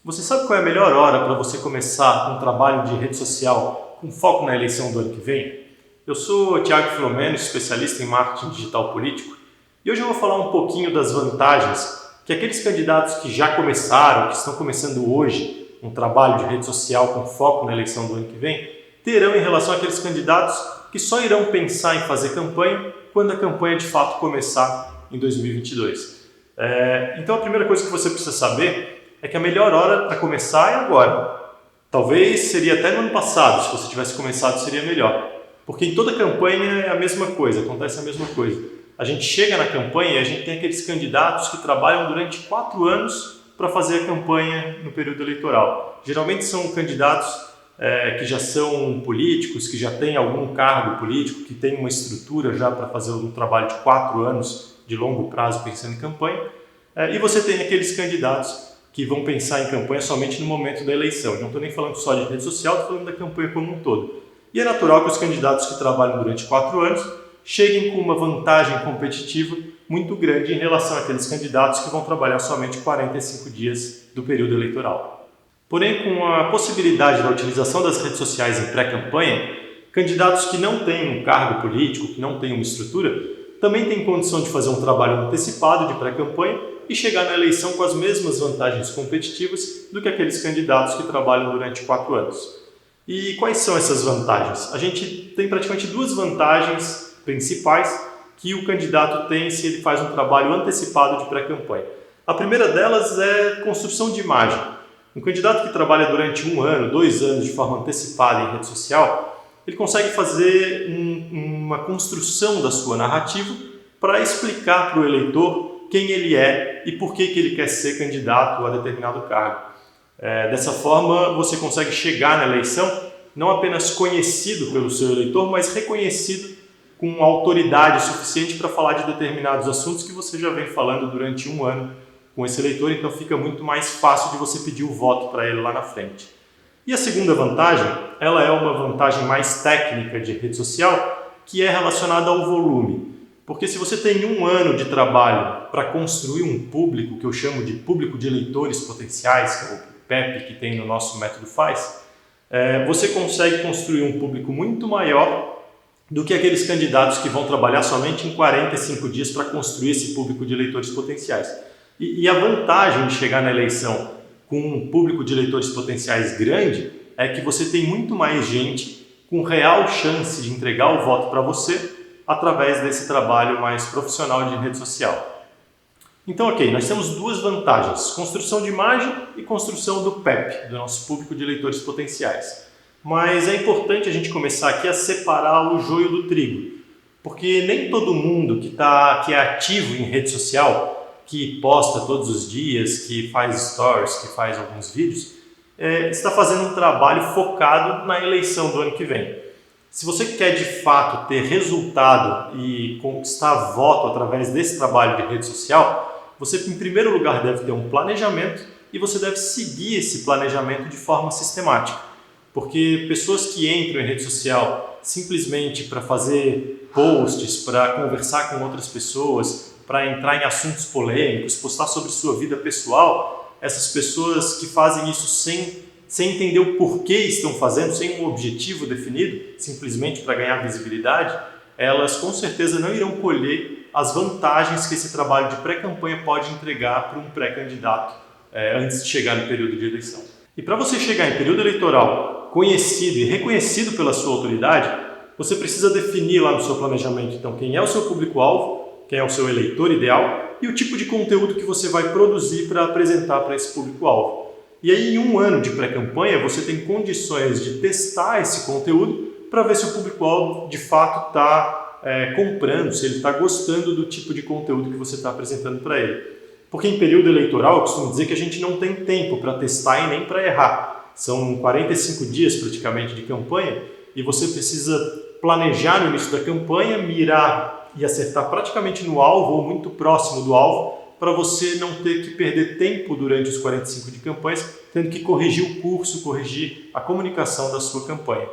Você sabe qual é a melhor hora para você começar um trabalho de rede social com foco na eleição do ano que vem? Eu sou o Thiago Filomeno, especialista em marketing digital político, e hoje eu vou falar um pouquinho das vantagens que aqueles candidatos que já começaram, que estão começando hoje um trabalho de rede social com foco na eleição do ano que vem, terão em relação àqueles candidatos que só irão pensar em fazer campanha quando a campanha de fato começar em 2022. Então a primeira coisa que você precisa saber é que a melhor hora para começar é agora. Talvez seria até no ano passado, se você tivesse começado seria melhor. Porque em toda campanha é a mesma coisa, acontece a mesma coisa. A gente chega na campanha e a gente tem aqueles candidatos que trabalham durante 4 anos para fazer a campanha no período eleitoral. Geralmente são candidatos que já são políticos, que já têm algum cargo político, que têm uma estrutura já para fazer um trabalho de 4 anos de longo prazo pensando em campanha. E você tem aqueles candidatos que vão pensar em campanha somente no momento da eleição. Não estou nem falando só de rede social, estou falando da campanha como um todo. E é natural que os candidatos que trabalham durante 4 anos cheguem com uma vantagem competitiva muito grande em relação àqueles candidatos que vão trabalhar somente 45 dias do período eleitoral. Porém, com a possibilidade da utilização das redes sociais em pré-campanha, candidatos que não têm um cargo político, que não têm uma estrutura, também têm condição de fazer um trabalho antecipado de pré-campanha e chegar na eleição com as mesmas vantagens competitivas do que aqueles candidatos que trabalham durante 4 anos. E quais são essas vantagens? A gente tem praticamente 2 vantagens principais que o candidato tem se ele faz um trabalho antecipado de pré-campanha. A primeira delas é construção de imagem. Um candidato que trabalha durante 1 ano, 2 anos de forma antecipada em rede social, ele consegue fazer uma construção da sua narrativa para explicar para o eleitor quem ele é e por que ele quer ser candidato a determinado cargo. Dessa forma, você consegue chegar na eleição não apenas conhecido pelo seu eleitor, mas reconhecido com autoridade suficiente para falar de determinados assuntos que você já vem falando durante 1 ano com esse eleitor, então fica muito mais fácil de você pedir o voto para ele lá na frente. E a segunda vantagem, ela é uma vantagem mais técnica de rede social, que é relacionada ao volume. Porque se você tem 1 ano de trabalho para construir um público, que eu chamo de público de eleitores potenciais, que é o PEP que tem no nosso método FAIS, você consegue construir um público muito maior do que aqueles candidatos que vão trabalhar somente em 45 dias para construir esse público de eleitores potenciais. E a vantagem de chegar na eleição com um público de eleitores potenciais grande é que você tem muito mais gente com real chance de entregar o voto para você através desse trabalho mais profissional de rede social. Então, ok, nós temos 2 vantagens, construção de imagem e construção do PEP, do nosso público de eleitores potenciais. Mas é importante a gente começar aqui a separar o joio do trigo, porque nem todo mundo que é ativo em rede social, que posta todos os dias, que faz stories, que faz alguns vídeos, está fazendo um trabalho focado na eleição do ano que vem. Se você quer de fato ter resultado e conquistar voto através desse trabalho de rede social, você em primeiro lugar deve ter um planejamento e você deve seguir esse planejamento de forma sistemática. Porque pessoas que entram em rede social simplesmente para fazer posts, para conversar com outras pessoas, para entrar em assuntos polêmicos, postar sobre sua vida pessoal, essas pessoas que fazem isso sem entender o porquê estão fazendo, sem um objetivo definido, simplesmente para ganhar visibilidade, elas com certeza não irão colher as vantagens que esse trabalho de pré-campanha pode entregar para um pré-candidato antes de chegar no período de eleição. E para você chegar em período eleitoral conhecido e reconhecido pela sua autoridade, você precisa definir lá no seu planejamento, então, quem é o seu público-alvo, quem é o seu eleitor ideal e o tipo de conteúdo que você vai produzir para apresentar para esse público-alvo. E aí, em 1 ano de pré-campanha, você tem condições de testar esse conteúdo para ver se o público-alvo de fato está comprando, se ele está gostando do tipo de conteúdo que você está apresentando para ele. Porque em período eleitoral, eu costumo dizer que a gente não tem tempo para testar e nem para errar. São 45 dias praticamente de campanha e você precisa planejar no início da campanha, mirar e acertar praticamente no alvo ou muito próximo do alvo, para você não ter que perder tempo durante os 45 de campanhas, tendo que corrigir o curso, corrigir a comunicação da sua campanha.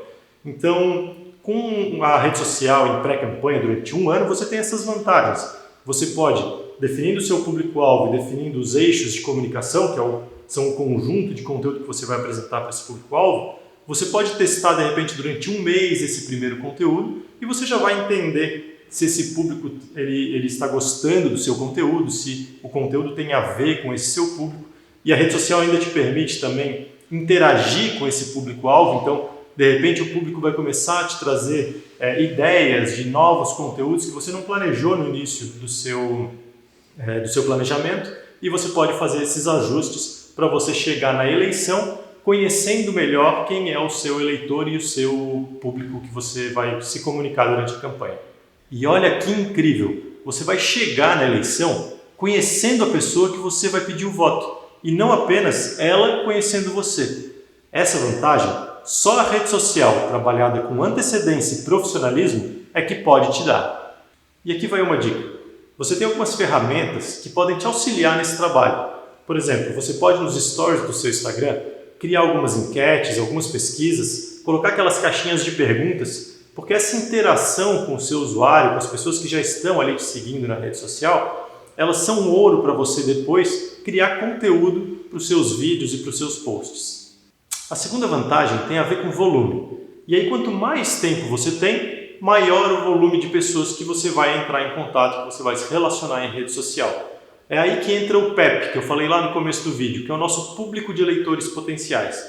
Então, com a rede social em pré-campanha durante 1 ano, você tem essas vantagens. Você pode, definindo o seu público-alvo e definindo os eixos de comunicação, que é são o conjunto de conteúdo que você vai apresentar para esse público-alvo, você pode testar de repente durante um mês esse primeiro conteúdo e você já vai entender se esse público ele está gostando do seu conteúdo, se o conteúdo tem a ver com esse seu público. E a rede social ainda te permite também interagir com esse público-alvo, então de repente o público vai começar a te trazer ideias de novos conteúdos que você não planejou no início do seu planejamento, e você pode fazer esses ajustes para você chegar na eleição conhecendo melhor quem é o seu eleitor e o seu público que você vai se comunicar durante a campanha. E olha que incrível, você vai chegar na eleição conhecendo a pessoa que você vai pedir o voto e não apenas ela conhecendo você. Essa vantagem, só a rede social trabalhada com antecedência e profissionalismo é que pode te dar. E aqui vai uma dica. Você tem algumas ferramentas que podem te auxiliar nesse trabalho. Por exemplo, você pode nos stories do seu Instagram criar algumas enquetes, algumas pesquisas, colocar aquelas caixinhas de perguntas, porque essa interação com o seu usuário, com as pessoas que já estão ali te seguindo na rede social, elas são um ouro para você depois criar conteúdo para os seus vídeos e para os seus posts. A segunda vantagem tem a ver com volume. E aí, quanto mais tempo você tem, maior o volume de pessoas que você vai entrar em contato, que você vai se relacionar em rede social. É aí que entra o PEP, que eu falei lá no começo do vídeo, que é o nosso público de eleitores potenciais.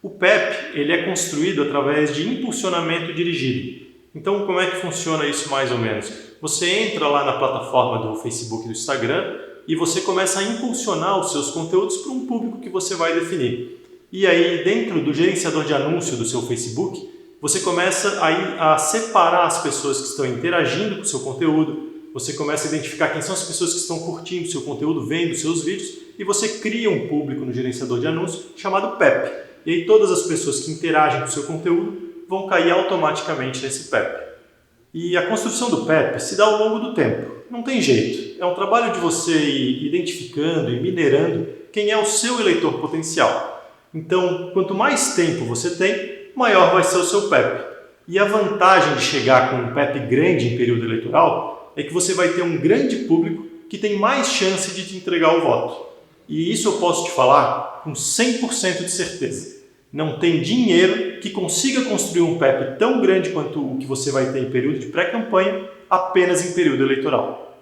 O PEP ele é construído através de impulsionamento dirigido. Então, como é que funciona isso mais ou menos? Você entra lá na plataforma do Facebook e do Instagram e você começa a impulsionar os seus conteúdos para um público que você vai definir. E aí, dentro do gerenciador de anúncio do seu Facebook, você começa a separar as pessoas que estão interagindo com o seu conteúdo, você começa a identificar quem são as pessoas que estão curtindo o seu conteúdo, vendo os seus vídeos, e você cria um público no gerenciador de anúncios chamado PEP. E aí todas as pessoas que interagem com o seu conteúdo vão cair automaticamente nesse PEP. E a construção do PEP se dá ao longo do tempo. Não tem jeito. É um trabalho de você ir identificando e minerando quem é o seu eleitor potencial. Então, quanto mais tempo você tem, maior vai ser o seu PEP. E a vantagem de chegar com um PEP grande em período eleitoral é que você vai ter um grande público que tem mais chance de te entregar o voto. E isso eu posso te falar com 100% de certeza. Não tem dinheiro que consiga construir um PEP tão grande quanto o que você vai ter em período de pré-campanha apenas em período eleitoral.